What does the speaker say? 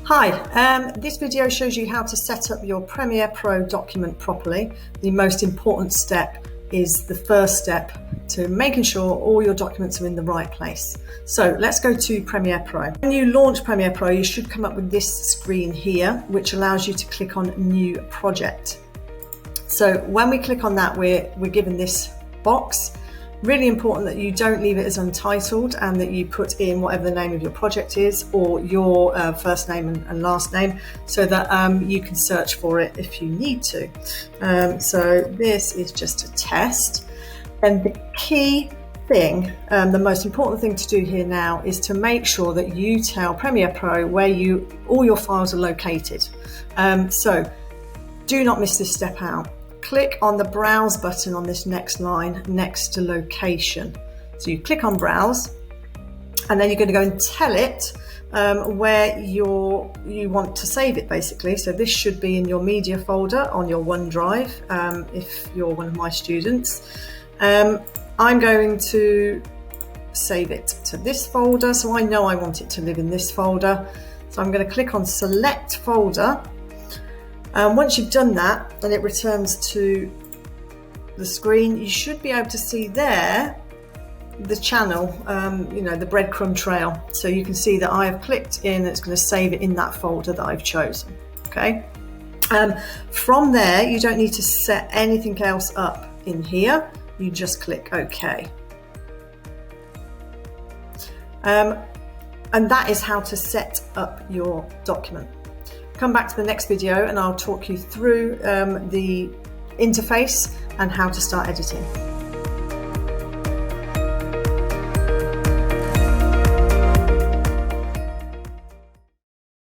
Hi, this video shows you how to set up your Premiere Pro document properly. The most important step is the first step to making sure all your documents are in the right place. So let's go to Premiere Pro. When you launch Premiere Pro, you should come up with this screen here, which allows you to click on New Project. So when we click on that, we're given this box. Really important that you don't leave it as untitled and that you put in whatever the name of your project is or your first name and last name so that you can search for it if you need to. So this is just a test. And the key thing, the most important thing to do here now is to make sure that you tell Premiere Pro where all your files are located. So do not miss this step out. Click on the Browse button on this next line next to Location. So you click on Browse, and then you're going to go and tell it where you want to save it, basically. So this should be in your media folder on your OneDrive, if you're one of my students. I'm going to save it to this folder, so I know I want it to live in this folder. So I'm going to click on Select Folder. Once you've done that and it returns to the screen, you should be able to see there the channel, the breadcrumb trail. So you can see that I have clicked in, it's going to save it in that folder that I've chosen. Okay. From there, you don't need to set anything else up in here. You just click OK. And that is how to set up your document. Come back to the next video and I'll talk you through the interface and how to start editing.